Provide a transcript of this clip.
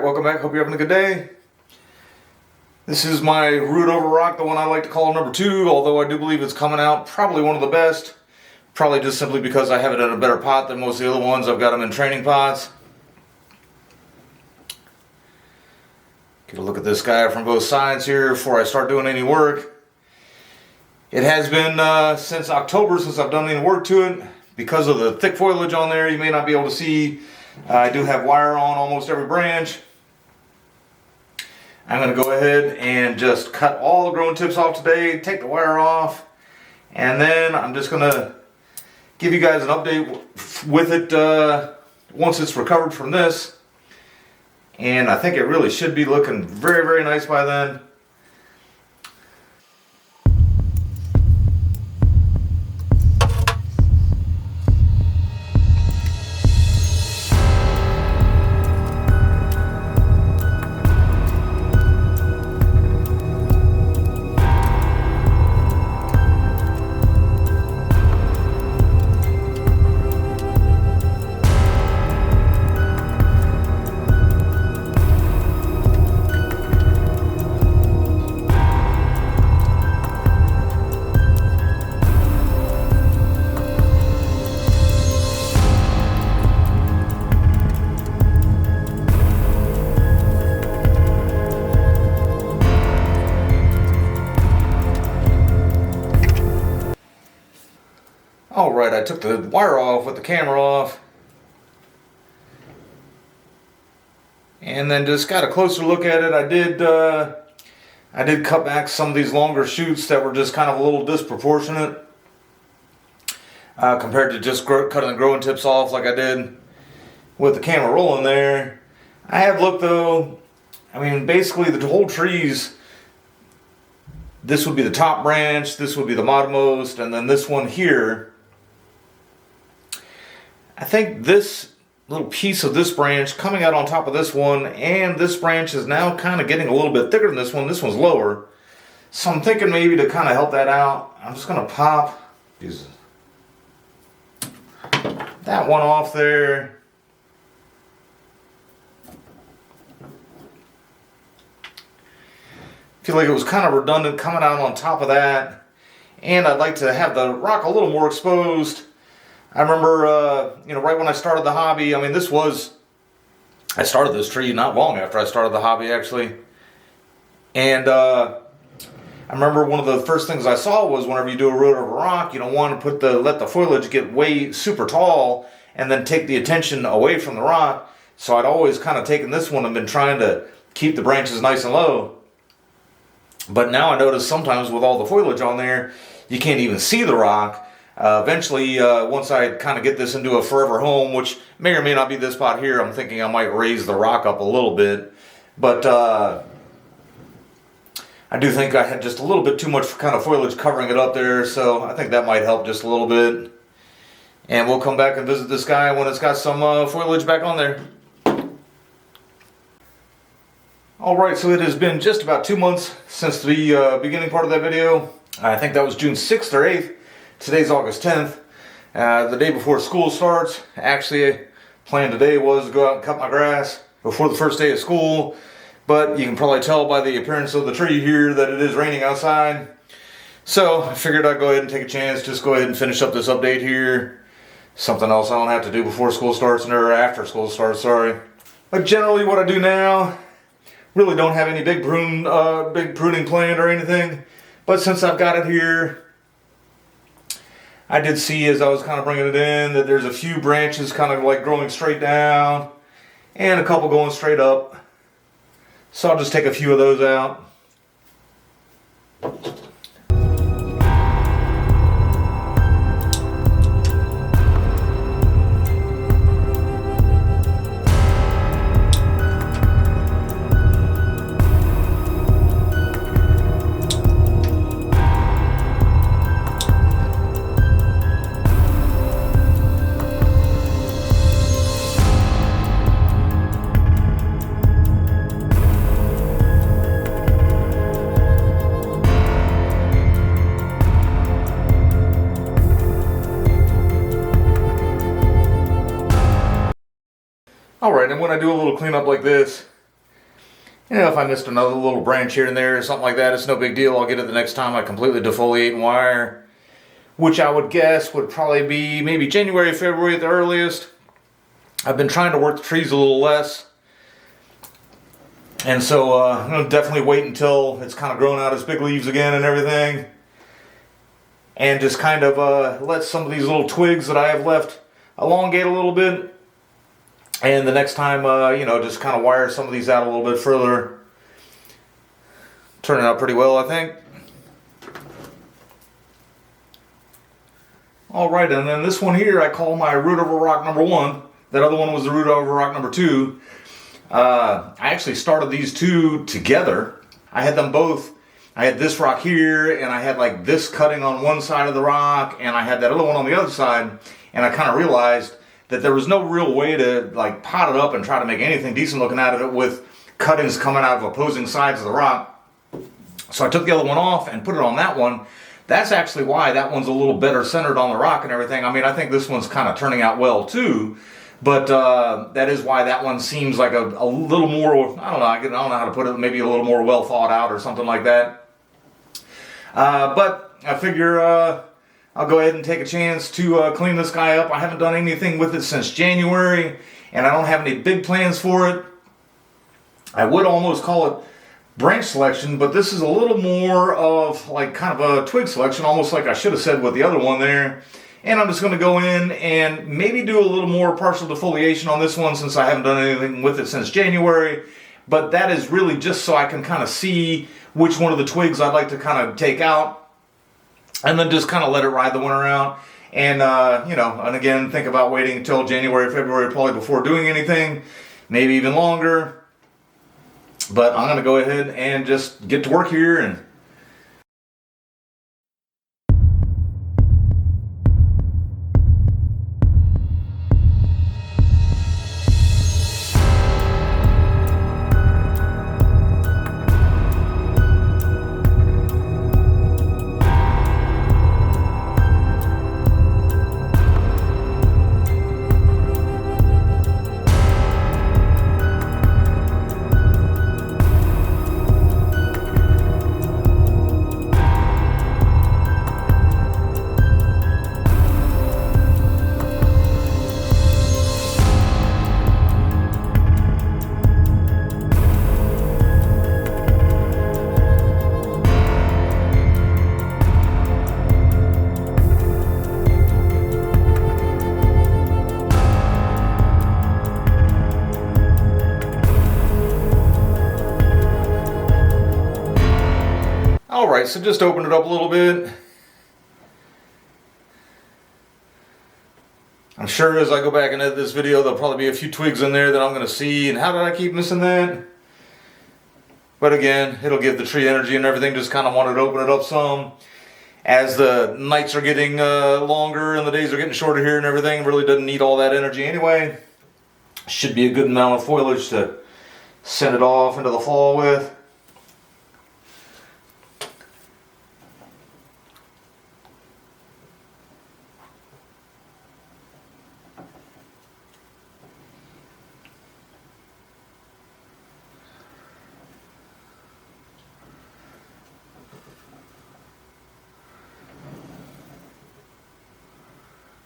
welcome back. Hope you're having a good day. This is my root over rock, the one I like to call number 2, although I do believe it's coming out probably one of the best. Probably just simply because I have it in a better pot than most of the other ones. I've got them in training pots. Get a look at this guy from both sides here before I start doing any work. It has been since October since I've done any work to it. Because of the thick foliage on there, you may not be able to see. I do have wire on almost every branch. I'm going to go ahead and just cut all the growing tips off today, take the wire off, and then I'm just going to give you guys an update with it once it's recovered from this. And I think it really should be looking very, very nice by then. Alright, I took the wire off with the camera off. And then just got a closer look at it. I did cut back some of these longer shoots that were just kind of a little disproportionate compared to just cutting the growing tips off like I did with the camera rolling there. I have looked though, I mean basically the whole trees, this would be the top branch, this would be the bottommost, and then this one here. I think this little piece of this branch coming out on top of this one, and this branch is now kind of getting a little bit thicker than this one. This one's lower. So I'm thinking maybe to kind of help that out, I'm just going to pop that one off there. Feel like it was kind of redundant coming out on top of that. And I'd like to have the rock a little more exposed. I remember, right when I started the hobby, I mean, I started this tree not long after I started the hobby, actually. And I remember one of the first things I saw was whenever you do a root over rock, you don't want to let the foliage get way super tall and then take the attention away from the rock. So I'd always kind of taken this one and been trying to keep the branches nice and low. But now I notice sometimes with all the foliage on there, you can't even see the rock. Eventually, once I kind of get this into a forever home, which may or may not be this spot here, I'm thinking I might raise the rock up a little bit. But I do think I had just a little bit too much kind of foliage covering it up there, so I think that might help just a little bit. And we'll come back and visit this guy when it's got some foliage back on there. Alright, so it has been just about 2 months since the beginning part of that video. I think that was June 6th or 8th. Today's August 10th, the day before school starts. Actually, plan today was to go out and cut my grass before the first day of school, but you can probably tell by the appearance of the tree here that it is raining outside. So I figured I'd go ahead and take a chance, just go ahead and finish up this update here. Something else I don't have to do before school starts, or after school starts, sorry. But generally what I do now, really don't have any big pruning planned or anything, but since I've got it here, I did see as I was kind of bringing it in that there's a few branches kind of like growing straight down and a couple going straight up. So I'll just take a few of those out. Alright, and when I do a little cleanup like this, You know, if I missed another little branch here and there or something like that, it's no big deal. I'll get it the next time I completely defoliate and wire, which I would guess would probably be maybe January, February at the earliest. I've been trying to work the trees a little less. And so I'm going to definitely wait until it's kind of grown out its big leaves again and everything. And just kind of let some of these little twigs that I have left elongate a little bit. And the next time, you know, just kind of wire some of these out a little bit further. Turning out pretty well, I think. Alright, and then this one here I call my root over rock number 1. That other one was the root over rock number 2. I actually started these two together. I had them both. I had this rock here, and I had like this cutting on one side of the rock, and I had that other one on the other side, and I kind of realized that there was no real way to like pot it up and try to make anything decent looking out of it with cuttings coming out of opposing sides of the rock. So I took the other one off and put it on that one. That's actually why that one's a little better centered on the rock and everything. I mean, I think this one's kind of turning out well too. But that is why that one seems like a little more, I don't know how to put it, maybe a little more well thought out or something like that. But I figure I'll go ahead and take a chance to clean this guy up. I haven't done anything with it since January, and I don't have any big plans for it. I would almost call it branch selection, but this is a little more of like kind of a twig selection, almost like I should have said with the other one there. And I'm just going to go in and maybe do a little more partial defoliation on this one since I haven't done anything with it since January. But that is really just so I can kind of see which one of the twigs I'd like to kind of take out. And then just kind of let it ride the winter out. And, you know, and again, think about waiting until January, February probably before doing anything. Maybe even longer. But I'm going to go ahead and just get to work here and Alright, so just open it up a little bit. I'm sure as I go back and edit this video, there'll probably be a few twigs in there that I'm going to see, and how did I keep missing that? But again, it'll give the tree energy and everything, just kind of wanted to open it up some. As the nights are getting longer and the days are getting shorter here and everything, it really doesn't need all that energy anyway. Should be a good amount of foliage to send it off into the fall with.